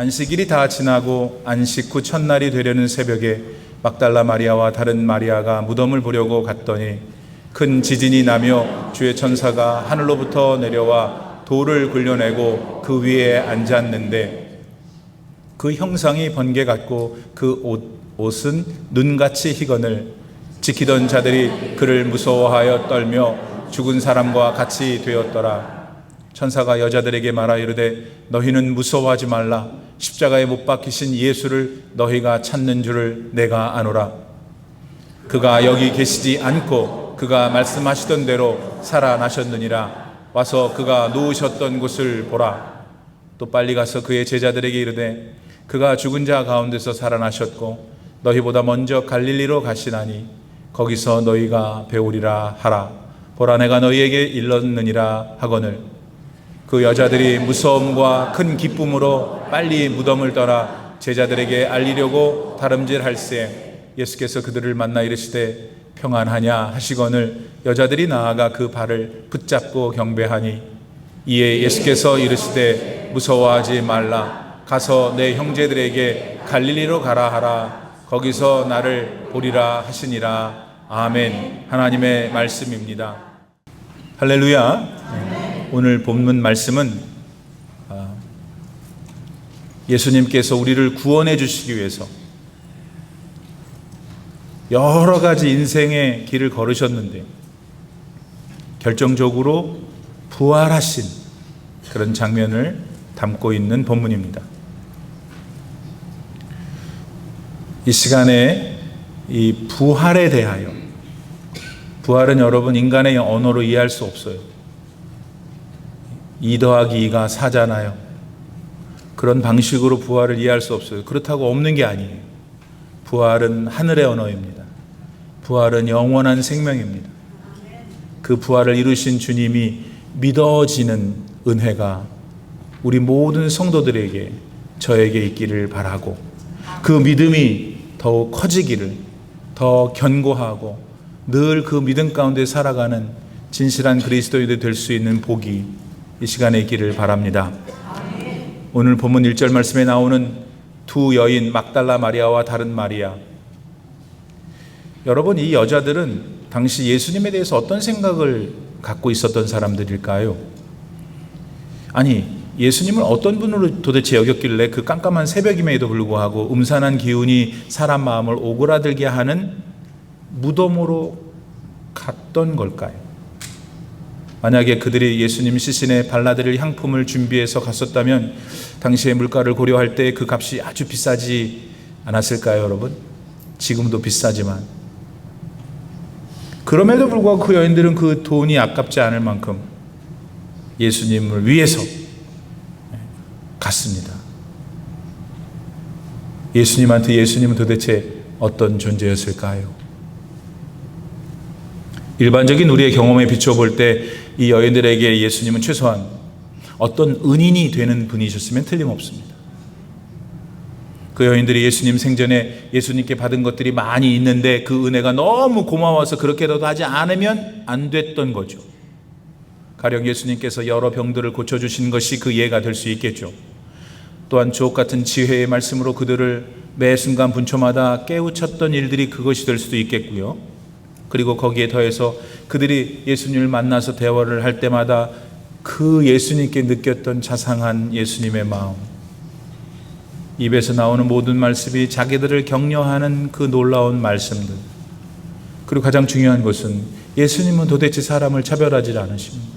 안식일이 다 지나고 안식 후 첫날이 되려는 새벽에 막달라 마리아와 다른 마리아가 무덤을 보려고 갔더니 큰 지진이 나며 주의 천사가 하늘로부터 내려와 돌을 굴려내고 그 위에 앉았는데 그 형상이 번개 같고 그 옷은 눈같이 희건을 지키던 자들이 그를 무서워하여 떨며 죽은 사람과 같이 되었더라. 천사가 여자들에게 말하 이르되 너희는 무서워하지 말라. 십자가에 못 박히신 예수를 너희가 찾는 줄을 내가 아노라. 그가 여기 계시지 않고 그가 말씀하시던 대로 살아나셨느니라. 와서 그가 누우셨던 곳을 보라. 또 빨리 가서 그의 제자들에게 이르되 그가 죽은 자 가운데서 살아나셨고 너희보다 먼저 갈릴리로 가시나니 거기서 너희가 배우리라 하라. 보라 내가 너희에게 일렀느니라 하거늘 그 여자들이 무서움과 큰 기쁨으로 빨리 무덤을 떠나 제자들에게 알리려고 다름질할새 예수께서 그들을 만나 이르시되 평안하냐 하시거늘 여자들이 나아가 그 발을 붙잡고 경배하니 이에 예수께서 이르시되 무서워하지 말라. 가서 내 형제들에게 갈릴리로 가라 하라. 거기서 나를 보리라 하시니라. 아멘. 하나님의 말씀입니다. 할렐루야. 오늘 본문 말씀은 예수님께서 우리를 구원해 주시기 위해서 여러 가지 인생의 길을 걸으셨는데 결정적으로 부활하신 그런 장면을 담고 있는 본문입니다. 이 시간에 이 부활에 대하여, 부활은 여러분 인간의 언어로 이해할 수 없어요. 2 더하기 2가 4잖아요. 그런 방식으로 부활을 이해할 수 없어요. 그렇다고 없는 게 아니에요. 부활은 하늘의 언어입니다. 부활은 영원한 생명입니다. 그 부활을 이루신 주님이 믿어지는 은혜가 우리 모든 성도들에게, 저에게 있기를 바라고, 그 믿음이 더욱 커지기를, 더 견고하고 늘 그 믿음 가운데 살아가는 진실한 그리스도인이 될 수 있는 복이 이 시간에 있기를 바랍니다. 오늘 본문 1절 말씀에 나오는 두 여인 막달라 마리아와 다른 마리아, 여러분 이 여자들은 당시 예수님에 대해서 어떤 생각을 갖고 있었던 사람들일까요? 아니 예수님을 어떤 분으로 도대체 여겼길래 그 깜깜한 새벽임에도 불구하고 음산한 기운이 사람 마음을 오그라들게 하는 무덤으로 갔던 걸까요? 만약에 그들이 예수님 시신에 발라드릴 향품을 준비해서 갔었다면 당시의 물가를 고려할 때 그 값이 아주 비싸지 않았을까요, 여러분? 지금도 비싸지만. 그럼에도 불구하고 그 여인들은 그 돈이 아깝지 않을 만큼 예수님을 위해서 갔습니다. 예수님한테 예수님은 도대체 어떤 존재였을까요? 일반적인 우리의 경험에 비춰볼 때 이 여인들에게 예수님은 최소한 어떤 은인이 되는 분이셨으면 틀림없습니다. 그 여인들이 예수님 생전에 예수님께 받은 것들이 많이 있는데 그 은혜가 너무 고마워서 그렇게라도 하지 않으면 안 됐던 거죠. 가령 예수님께서 여러 병들을 고쳐주신 것이 그 예가 될 수 있겠죠. 또한 주옥 같은 지혜의 말씀으로 그들을 매 순간 분초마다 깨우쳤던 일들이 그것이 될 수도 있겠고요. 그리고 거기에 더해서 그들이 예수님을 만나서 대화를 할 때마다 그 예수님께 느꼈던 자상한 예수님의 마음, 입에서 나오는 모든 말씀이 자기들을 격려하는 그 놀라운 말씀들, 그리고 가장 중요한 것은 예수님은 도대체 사람을 차별하지 않으십니다.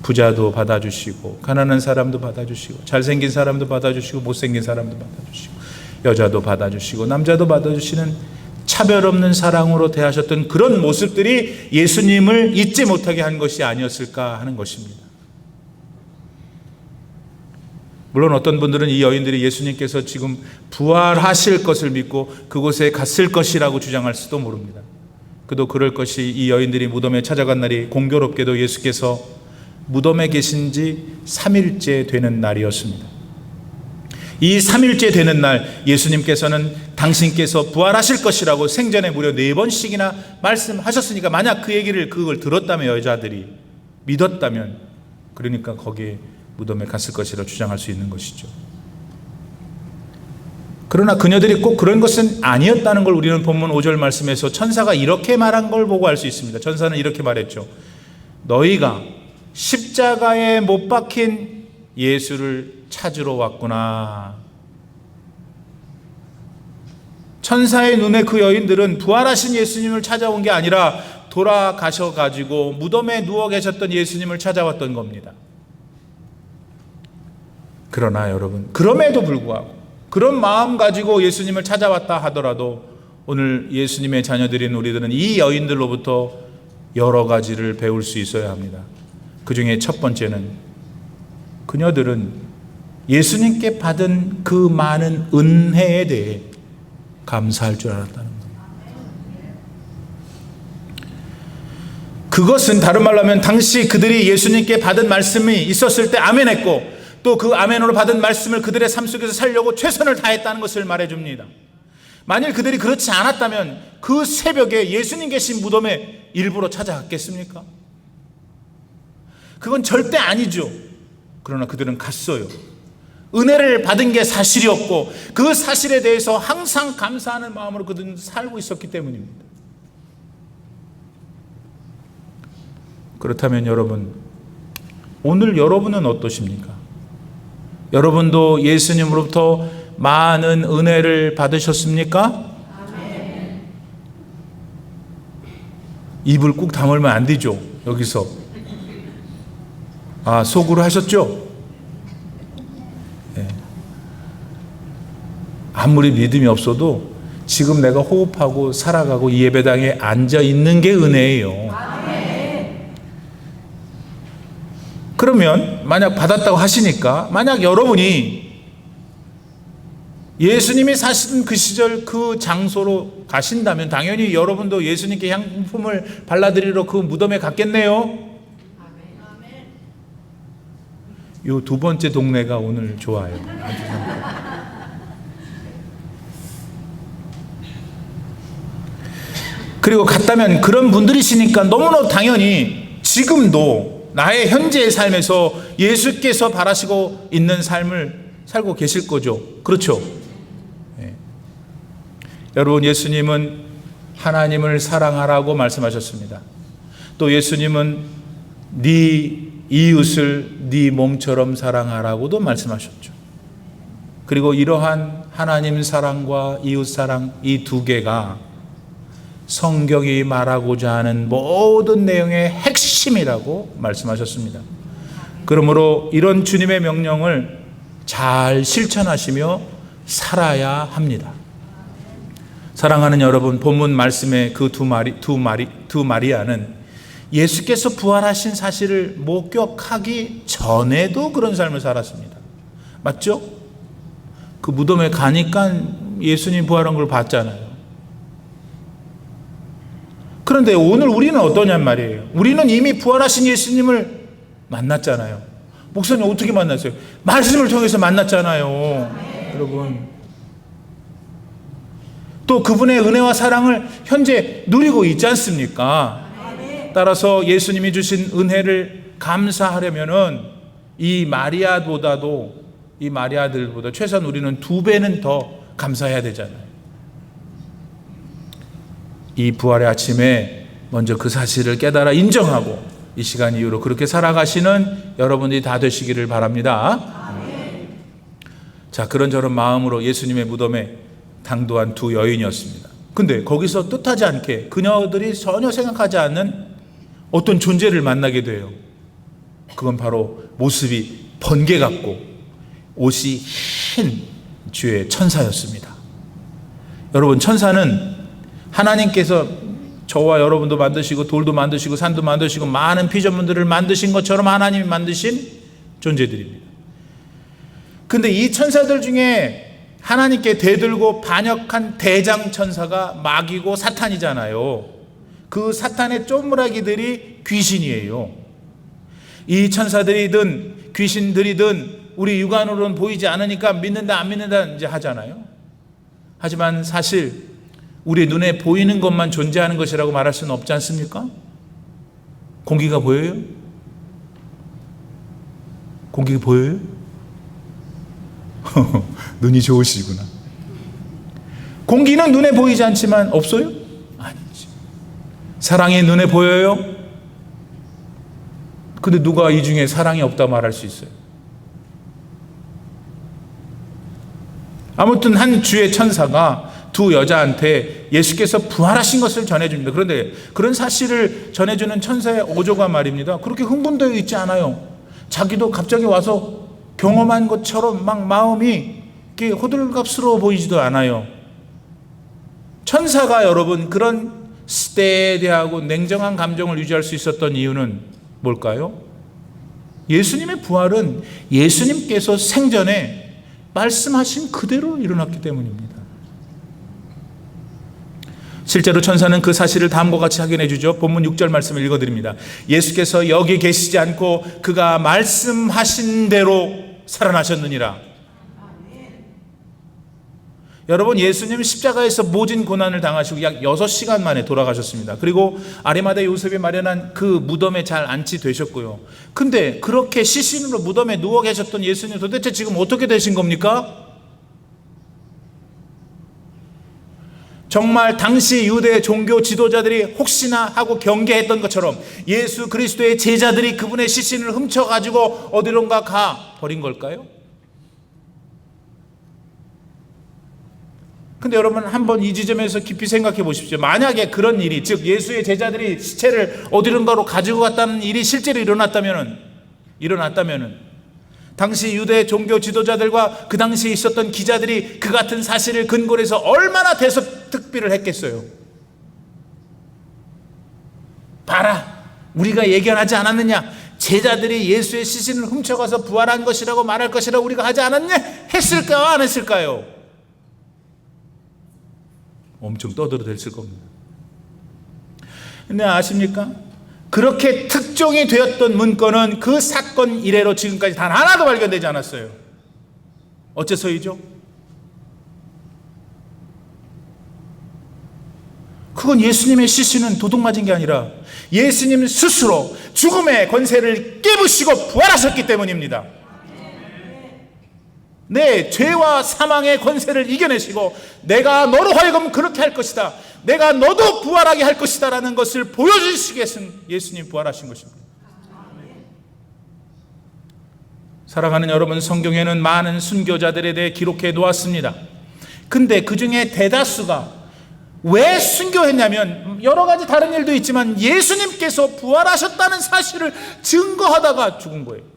부자도 받아주시고 가난한 사람도 받아주시고 잘생긴 사람도 받아주시고 못생긴 사람도 받아주시고 여자도 받아주시고 남자도 받아주시는 차별 없는 사랑으로 대하셨던 그런 모습들이 예수님을 잊지 못하게 한 것이 아니었을까 하는 것입니다. 물론 어떤 분들은 이 여인들이 예수님께서 지금 부활하실 것을 믿고 그곳에 갔을 것이라고 주장할 수도 모릅니다. 그도 그럴 것이 이 여인들이 무덤에 찾아간 날이 공교롭게도 예수께서 무덤에 계신 지 3일째 되는 날이었습니다. 이 3일째 되는 날 예수님께서는 당신께서 부활하실 것이라고 생전에 무려 4번씩이나 말씀하셨으니까 만약 그걸 들었다면 여자들이 믿었다면 그러니까 거기에 무덤에 갔을 것이라고 주장할 수 있는 것이죠. 그러나 그녀들이 꼭 그런 것은 아니었다는 걸 우리는 본문 5절 말씀에서 천사가 이렇게 말한 걸 보고 알 수 있습니다. 천사는 이렇게 말했죠. 너희가 십자가에 못 박힌 예수를 찾으러 왔구나. 천사의 눈에 그 여인들은 부활하신 예수님을 찾아온 게 아니라 돌아가셔가지고 무덤에 누워 계셨던 예수님을 찾아왔던 겁니다. 그러나 여러분, 그럼에도 불구하고 그런 마음 가지고 예수님을 찾아왔다 하더라도 오늘 예수님의 자녀들인 우리들은 이 여인들로부터 여러 가지를 배울 수 있어야 합니다. 그 중에 첫 번째는 그녀들은 예수님께 받은 그 많은 은혜에 대해 감사할 줄 알았다는 겁니다. 그것은 다른 말로 하면 당시 그들이 예수님께 받은 말씀이 있었을 때 아멘했고 또 그 아멘으로 받은 말씀을 그들의 삶 속에서 살려고 최선을 다했다는 것을 말해줍니다. 만일 그들이 그렇지 않았다면 그 새벽에 예수님 계신 무덤에 일부러 찾아갔겠습니까? 그건 절대 아니죠. 그러나 그들은 갔어요. 은혜를 받은 게 사실이었고 그 사실에 대해서 항상 감사하는 마음으로 그들은 살고 있었기 때문입니다. 그렇다면 여러분, 오늘 여러분은 어떠십니까? 여러분도 예수님으로부터 많은 은혜를 받으셨습니까? 아멘. 입을 꾹 다물면 안 되죠. 여기서 속으로 하셨죠? 네. 아무리 믿음이 없어도 지금 내가 호흡하고 살아가고 이 예배당에 앉아 있는 게 은혜예요. 그러면 만약 받았다고 하시니까 만약 여러분이 예수님이 사시던 그 시절 그 장소로 가신다면 당연히 여러분도 예수님께 향품을 발라드리러 그 무덤에 갔겠네요. 요 두 번째 동네가 오늘 좋아요. 그리고 갔다면 그런 분들이시니까 너무나 당연히 지금도 나의 현재의 삶에서 예수께서 바라시고 있는 삶을 살고 계실 거죠. 그렇죠? 네. 여러분, 예수님은 하나님을 사랑하라고 말씀하셨습니다. 또 예수님은 네 이웃을 네 몸처럼 사랑하라고도 말씀하셨죠. 그리고 이러한 하나님 사랑과 이웃 사랑 이 두 개가 성경이 말하고자 하는 모든 내용의 핵심이라고 말씀하셨습니다. 그러므로 이런 주님의 명령을 잘 실천하시며 살아야 합니다. 사랑하는 여러분, 본문 말씀의 그 두 마리아는 예수께서 부활하신 사실을 목격하기 전에도 그런 삶을 살았습니다. 맞죠? 그 무덤에 가니까 예수님 부활한 걸 봤잖아요. 그런데 오늘 우리는 어떠냔 말이에요. 우리는 이미 부활하신 예수님을 만났잖아요. 목사님 어떻게 만났어요? 말씀을 통해서 만났잖아요. 여러분, 또 그분의 은혜와 사랑을 현재 누리고 있지 않습니까? 따라서 예수님이 주신 은혜를 감사하려면은 이 마리아들보다 최소한 우리는 2배는 더 감사해야 되잖아요. 이 부활의 아침에 먼저 그 사실을 깨달아 인정하고 이 시간 이후로 그렇게 살아가시는 여러분들이 다 되시기를 바랍니다. 아멘. 자, 그런저런 마음으로 예수님의 무덤에 당도한 두 여인이었습니다. 근데 거기서 뜻하지 않게 그녀들이 전혀 생각하지 않는 어떤 존재를 만나게 돼요. 그건 바로 모습이 번개 같고 옷이 흰 주의 천사였습니다. 여러분, 천사는 하나님께서 저와 여러분도 만드시고 돌도 만드시고 산도 만드시고 많은 피조물들을 만드신 것처럼 하나님이 만드신 존재들입니다. 근데 이 천사들 중에 하나님께 대들고 반역한 대장 천사가 마귀고 사탄이잖아요. 그 사탄의 쪼무라기들이 귀신이에요. 이 천사들이든 귀신들이든 우리 육안으로는 보이지 않으니까 믿는다 안 믿는다 이제 하잖아요. 하지만 사실 우리 눈에 보이는 것만 존재하는 것이라고 말할 수는 없지 않습니까? 공기가 보여요? 공기가 보여요? 눈이 좋으시구나. 공기는 눈에 보이지 않지만 없어요? 아니지. 사랑이 눈에 보여요? 근데 누가 이 중에 사랑이 없다 말할 수 있어요? 아무튼 한 주의 천사가 두 여자한테 예수께서 부활하신 것을 전해줍니다. 그런데 그런 사실을 전해주는 천사의 어조가 말입니다, 그렇게 흥분되어 있지 않아요. 자기도 갑자기 와서 경험한 것처럼 막 마음이 이렇게 호들갑스러워 보이지도 않아요. 천사가 여러분 그런 스테디하고 냉정한 감정을 유지할 수 있었던 이유는 뭘까요? 예수님의 부활은 예수님께서 생전에 말씀하신 그대로 일어났기 때문입니다. 실제로 천사는 그 사실을 다음과 같이 확인해 주죠. 본문 6절 말씀을 읽어드립니다. 예수께서 여기 계시지 않고 그가 말씀하신 대로 살아나셨느니라. 여러분, 예수님 십자가에서 모진 고난을 당하시고 약 6시간 만에 돌아가셨습니다. 그리고 아리마대 요셉이 마련한 그 무덤에 잘 안치되셨고요. 근데 그렇게 시신으로 무덤에 누워 계셨던 예수님 도대체 지금 어떻게 되신 겁니까? 정말 당시 유대 종교 지도자들이 혹시나 하고 경계했던 것처럼 예수 그리스도의 제자들이 그분의 시신을 훔쳐가지고 어디론가 가 버린 걸까요? 근데 여러분 한번 이 지점에서 깊이 생각해 보십시오. 만약에 그런 일이, 즉 예수의 제자들이 시체를 어디론가로 가지고 갔다는 일이 실제로 일어났다면은 당시 유대 종교 지도자들과 그 당시에 있었던 기자들이 그 같은 사실을 근거로 해서 얼마나 대서특비를 했겠어요. 봐라, 우리가 예견하지 않았느냐, 제자들이 예수의 시신을 훔쳐가서 부활한 것이라고 말할 것이라고 우리가 하지 않았냐, 했을까요, 안 했을까요? 엄청 떠들어댔을 겁니다. 근데 아십니까? 그렇게 특종이 되었던 문건은 그 사건 이래로 지금까지 단 하나도 발견되지 않았어요. 어째서이죠? 그건 예수님의 시신은 도둑맞은 게 아니라 예수님 스스로 죽음의 권세를 깨부시고 부활하셨기 때문입니다. 내 죄와 사망의 권세를 이겨내시고 내가 너로 하여금 그렇게 할 것이다, 내가 너도 부활하게 할 것이다 라는 것을 보여주시기 위해서 예수님 부활하신 것입니다. 사랑하는 여러분, 성경에는 많은 순교자들에 대해 기록해 놓았습니다. 근데 그 중에 대다수가 왜 순교했냐면 여러 가지 다른 일도 있지만 예수님께서 부활하셨다는 사실을 증거하다가 죽은 거예요.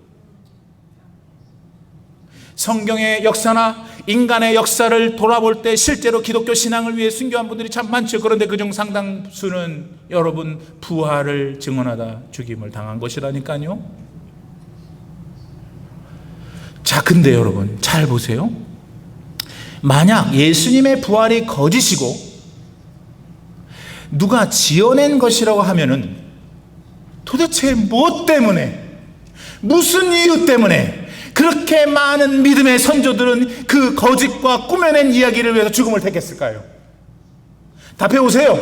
성경의 역사나 인간의 역사를 돌아볼 때 실제로 기독교 신앙을 위해 순교한 분들이 참 많죠. 그런데 그중 상당수는 여러분 부활을 증언하다 죽임을 당한 것이라니까요. 자, 근데 여러분 잘 보세요. 만약 예수님의 부활이 거짓이고 누가 지어낸 것이라고 하면은 도대체 뭐 때문에, 무슨 이유 때문에 그렇게 많은 믿음의 선조들은 그 거짓과 꾸며낸 이야기를 위해서 죽음을 택했을까요? 답해 오세요.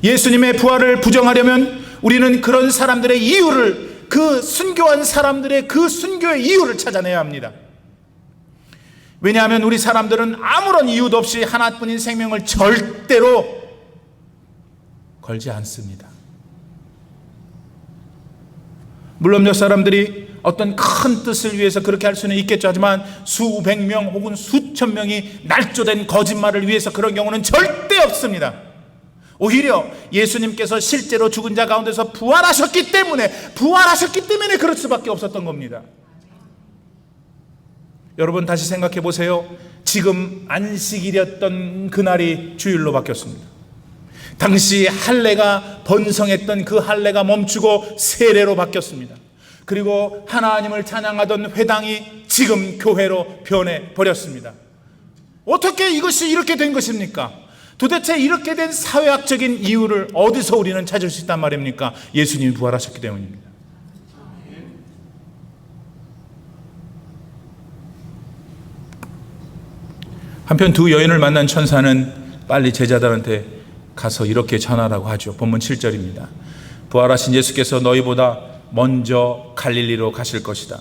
예수님의 부활을 부정하려면 우리는 그런 사람들의 이유를, 그 순교한 사람들의 그 순교의 이유를 찾아내야 합니다. 왜냐하면 우리 사람들은 아무런 이유도 없이 하나뿐인 생명을 절대로 걸지 않습니다. 물론 몇 사람들이 어떤 큰 뜻을 위해서 그렇게 할 수는 있겠죠. 하지만 수백 명 혹은 수천 명이 날조된 거짓말을 위해서 그런 경우는 절대 없습니다. 오히려 예수님께서 실제로 죽은 자 가운데서 부활하셨기 때문에 그럴 수밖에 없었던 겁니다. 여러분 다시 생각해 보세요. 지금 안식일이었던 그날이 주일로 바뀌었습니다. 당시 할례가 번성했던 그 할례가 멈추고 세례로 바뀌었습니다. 그리고 하나님을 찬양하던 회당이 지금 교회로 변해버렸습니다. 어떻게 이것이 이렇게 된 것입니까? 도대체 이렇게 된 사회학적인 이유를 어디서 우리는 찾을 수 있단 말입니까? 예수님이 부활하셨기 때문입니다. 한편 두 여인을 만난 천사는 빨리 제자들한테 가서 이렇게 전하라고 하죠. 본문 7절입니다. 부활하신 예수께서 너희보다 먼저 갈릴리로 가실 것이다.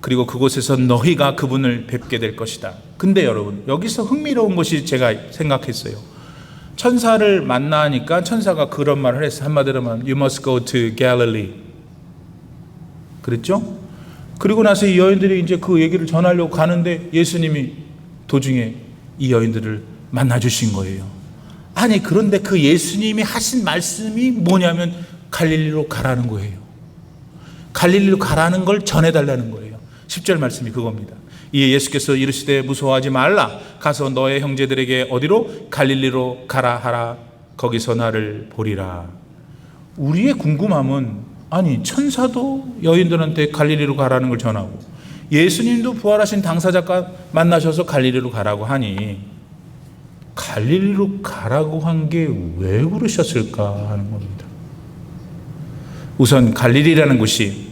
그리고 그곳에서 너희가 그분을 뵙게 될 것이다. 근데 여러분, 여기서 흥미로운 것이 제가 생각했어요. 천사를 만나니까 천사가 그런 말을 했어요. 한마디로 말하면 You must go to Galilee. 그랬죠? 그리고 나서 이 여인들이 이제 그 얘기를 전하려고 가는데 예수님이 도중에 이 여인들을 만나주신 거예요. 아니, 그런데 그 예수님이 하신 말씀이 뭐냐면 갈릴리로 가라는 거예요. 갈릴리로 가라는 걸 전해달라는 거예요. 10절 말씀이 그겁니다. 이에 예수께서 이르시되 무서워하지 말라. 가서 너의 형제들에게 어디로? 갈릴리로 가라 하라. 거기서 나를 보리라. 우리의 궁금함은, 아니, 천사도 여인들한테 갈릴리로 가라는 걸 전하고 예수님도 부활하신 당사자가 만나셔서 갈릴리로 가라고 하니 갈릴리로 가라고 한 게 왜 그러셨을까 하는 겁니다. 우선 갈릴리라는 곳이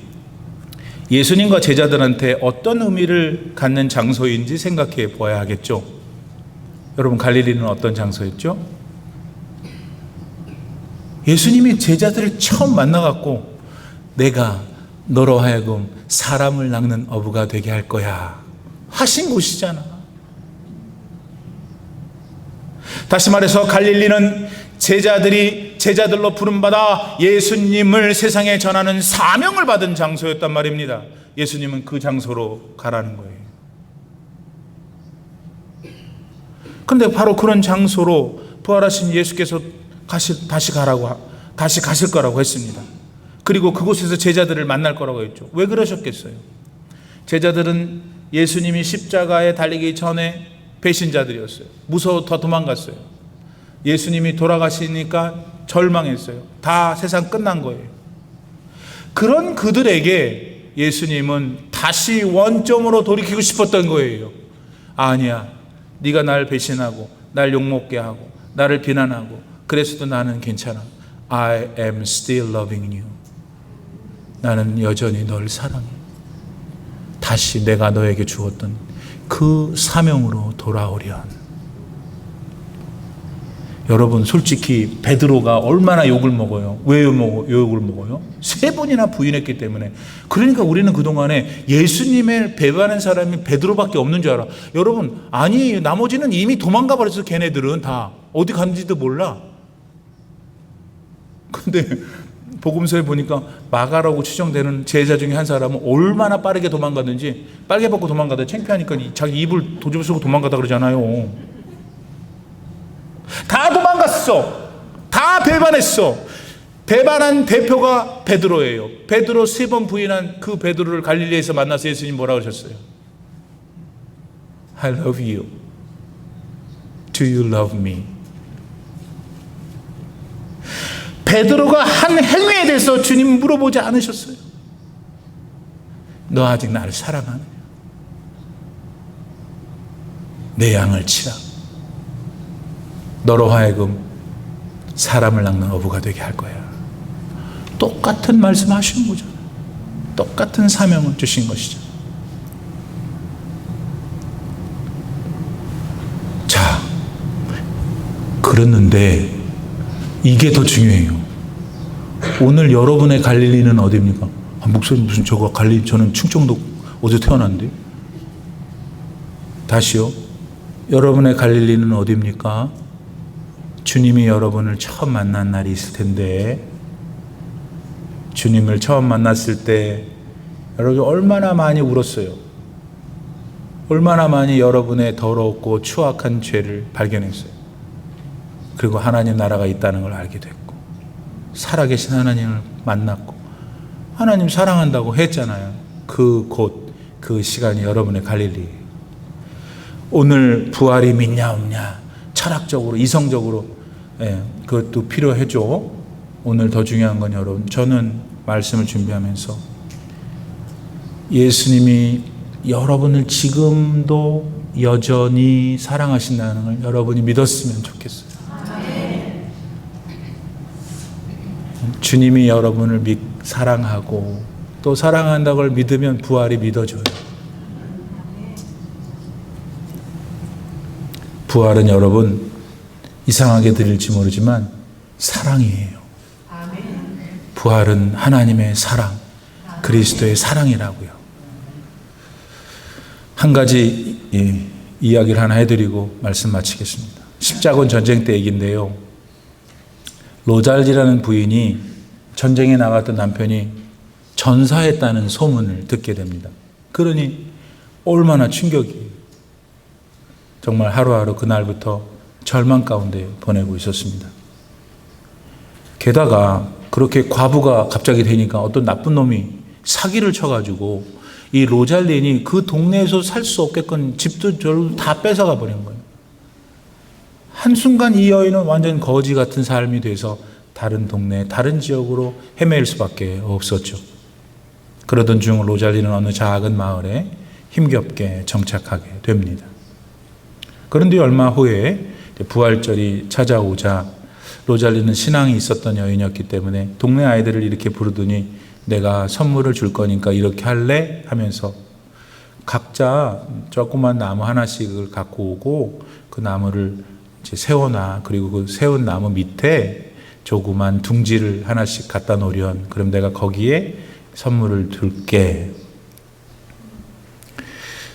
예수님과 제자들한테 어떤 의미를 갖는 장소인지 생각해 보아야 하겠죠. 여러분, 갈릴리는 어떤 장소였죠? 예수님이 제자들을 처음 만나갖고 내가 너로 하여금 사람을 낚는 어부가 되게 할 거야 하신 곳이잖아. 다시 말해서 갈릴리는 제자들로 부름받아 예수님을 세상에 전하는 사명을 받은 장소였단 말입니다. 예수님은 그 장소로 가라는 거예요. 그런데 바로 그런 장소로 부활하신 예수께서 다시 가실 거라고 했습니다. 그리고 그곳에서 제자들을 만날 거라고 했죠. 왜 그러셨겠어요? 제자들은 예수님이 십자가에 달리기 전에 배신자들이었어요. 무서워 더 도망갔어요. 예수님이 돌아가시니까 절망했어요. 다 세상 끝난 거예요. 그런 그들에게 예수님은 다시 원점으로 돌이키고 싶었던 거예요. 아니야, 네가 날 배신하고 날 욕먹게 하고 나를 비난하고 그래서도 나는 괜찮아. I am still loving you. 나는 여전히 널 사랑해. 다시 내가 너에게 주었던 그 사명으로 돌아오련. 여러분, 솔직히 베드로가 얼마나 욕을 먹어요? 왜 욕을 먹어요? 3번이나 부인했기 때문에. 그러니까 우리는 그동안에 예수님을 배반한 사람이 베드로밖에 없는 줄 알아. 여러분, 아니, 나머지는 이미 도망가 버렸어. 걔네들은 다 어디 갔는지도 몰라. 근데 복음서에 보니까 마가라고 추정되는 제자 중에 한 사람은 얼마나 빠르게 도망갔는지, 빨개 벗고 도망가다 창피하니까 자기 입을 도집어 쓰고 도망가다 그러잖아요. 다 도망갔어. 다 배반했어. 배반한 대표가 베드로예요. 베드로 3번 부인한 그 베드로를 갈릴리에서 만나서 예수님 뭐라고 하셨어요? I love you. Do you love me? 베드로가 한 행위에 대해서 주님 물어보지 않으셨어요. 너 아직 나를 사랑하느냐? 내 양을 치라. 너로 하여금 사람을 낚는 어부가 되게 할 거야. 똑같은 말씀 하시는 거죠. 똑같은 사명을 주신 것이죠. 자, 그랬는데 이게 더 중요해요. 오늘 여러분의 갈릴리는 어디입니까? 목사님, 무슨 저거 갈릴리, 저는 충청도 어제 태어났는데. 다시요. 여러분의 갈릴리는 어디입니까? 주님이 여러분을 처음 만난 날이 있을 텐데, 주님을 처음 만났을 때 여러분 얼마나 많이 울었어요. 얼마나 많이 여러분의 더럽고 추악한 죄를 발견했어요. 그리고 하나님 나라가 있다는 걸 알게 됐고, 살아계신 하나님을 만났고, 하나님 사랑한다고 했잖아요. 그 시간이 여러분의 갈릴리예요. 오늘 부활이 믿냐 없냐, 철학적으로 이성적으로 그것도 필요하죠. 오늘 더 중요한 건 여러분, 저는 말씀을 준비하면서 예수님이 여러분을 지금도 여전히 사랑하신다는 걸 여러분이 믿었으면 좋겠어요. 주님이 여러분을 사랑하고 또 사랑한다는 걸 믿으면 부활이 믿어져요. 부활은 여러분, 이상하게 들릴지 모르지만 사랑이에요. 부활은 하나님의 사랑, 그리스도의 사랑이라고요. 한 가지 이야기를 하나 해드리고 말씀 마치겠습니다. 십자군 전쟁 때 얘기인데요. 로잘리라는 부인이 전쟁에 나갔던 남편이 전사했다는 소문을 듣게 됩니다. 그러니 얼마나 충격이에요. 정말 하루하루 그날부터 절망 가운데 보내고 있었습니다. 게다가 그렇게 과부가 갑자기 되니까 어떤 나쁜 놈이 사기를 쳐가지고 이 로잘린이 그 동네에서 살 수 없게끔 집도 저를 다 뺏어가 버린 거예요. 한순간 이 여인은 완전 거지 같은 삶이 돼서 다른 동네, 다른 지역으로 헤매일 수밖에 없었죠. 그러던 중 로잘리는 어느 작은 마을에 힘겹게 정착하게 됩니다. 그런데 얼마 후에 부활절이 찾아오자 로잘리는 신앙이 있었던 여인이었기 때문에 동네 아이들을 이렇게 부르더니 내가 선물을 줄 거니까 이렇게 할래? 하면서 각자 조그만 나무 하나씩을 갖고 오고 그 나무를 이제 세워놔. 그리고 그 세운 나무 밑에 조그만 둥지를 하나씩 갖다 놓으련. 그럼 내가 거기에 선물을 둘게.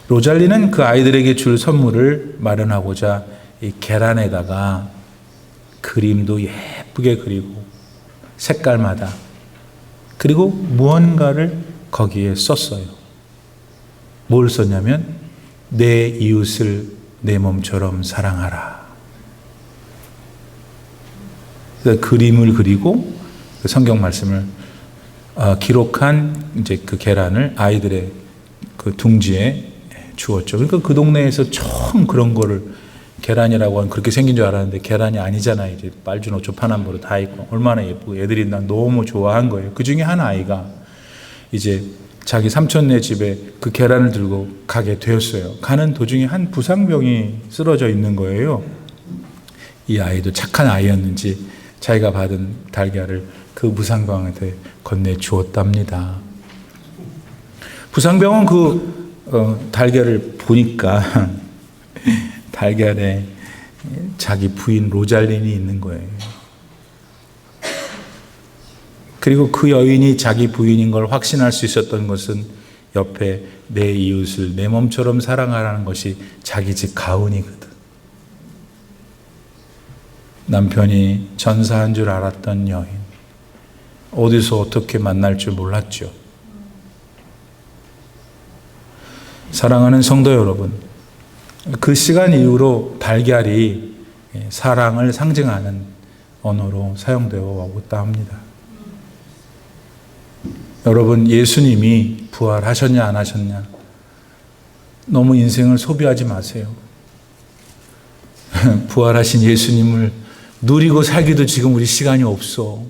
로잘리는 그 아이들에게 줄 선물을 마련하고자 이 계란에다가 그림도 예쁘게 그리고 색깔마다 그리고 무언가를 거기에 썼어요. 뭘 썼냐면 내 이웃을 내 몸처럼 사랑하라. 그림을 그리고 그 성경 말씀을 기록한 이제 그 계란을 아이들의 그 둥지에 주었죠. 그러니까 그 동네에서 처음 그런 거를 계란이라고 하면 그렇게 생긴 줄 알았는데 계란이 아니잖아요. 이제 빨주노초 파남보로 다 있고 얼마나 예쁘고 애들이 난 너무 좋아한 거예요. 그 중에 한 아이가 이제 자기 삼촌네 집에 그 계란을 들고 가게 되었어요. 가는 도중에 한 부상병이 쓰러져 있는 거예요. 이 아이도 착한 아이였는지 자기가 받은 달걀을 그 부상병한테 건네주었답니다. 부상병은 그 달걀을 보니까 달걀에 자기 부인 로잘린이 있는 거예요. 그리고 그 여인이 자기 부인인 걸 확신할 수 있었던 것은 옆에 내 이웃을 내 몸처럼 사랑하라는 것이 자기 집 가훈이거든. 남편이 전사한 줄 알았던 여인, 어디서 어떻게 만날 줄 몰랐죠. 사랑하는 성도 여러분, 그 시간 이후로 달걀이 사랑을 상징하는 언어로 사용되어 왔다 합니다. 여러분, 예수님이 부활하셨냐 안 하셨냐 너무 인생을 소비하지 마세요. 부활하신 예수님을 누리고 살기도 지금 우리 시간이 없어.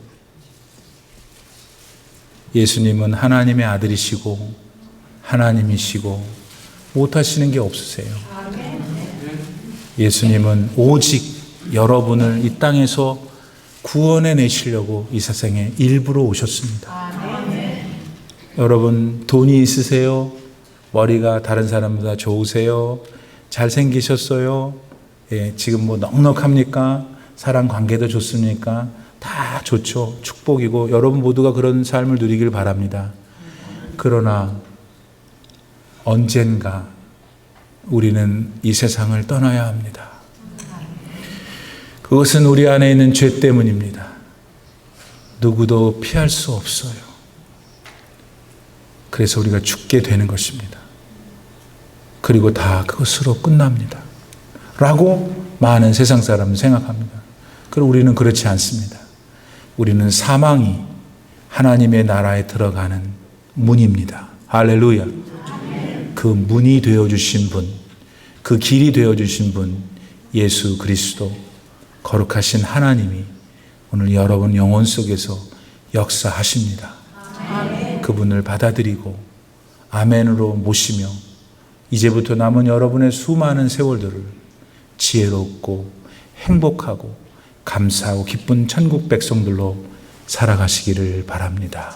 예수님은 하나님의 아들이시고 하나님이시고 못하시는 게 없으세요. 예수님은 오직 여러분을 이 땅에서 구원해 내시려고 이 세상에 일부러 오셨습니다. 여러분, 돈이 있으세요? 머리가 다른 사람보다 좋으세요? 잘생기셨어요? 예, 지금 뭐 넉넉합니까? 사랑 관계도 좋습니까? 다 좋죠. 축복이고 여러분 모두가 그런 삶을 누리길 바랍니다. 그러나 언젠가 우리는 이 세상을 떠나야 합니다. 그것은 우리 안에 있는 죄 때문입니다. 누구도 피할 수 없어요. 그래서 우리가 죽게 되는 것입니다. 그리고 다 그것으로 끝납니다. 라고 많은 세상 사람은 생각합니다. 그리고 우리는 그렇지 않습니다. 우리는 사망이 하나님의 나라에 들어가는 문입니다. 할렐루야. 그 문이 되어주신 분, 그 길이 되어주신 분, 예수 그리스도, 거룩하신 하나님이 오늘 여러분 영혼 속에서 역사하십니다. 그분을 받아들이고 아멘으로 모시며 이제부터 남은 여러분의 수많은 세월들을 지혜롭고 행복하고 감사하고 기쁜 천국 백성들로 살아가시기를 바랍니다.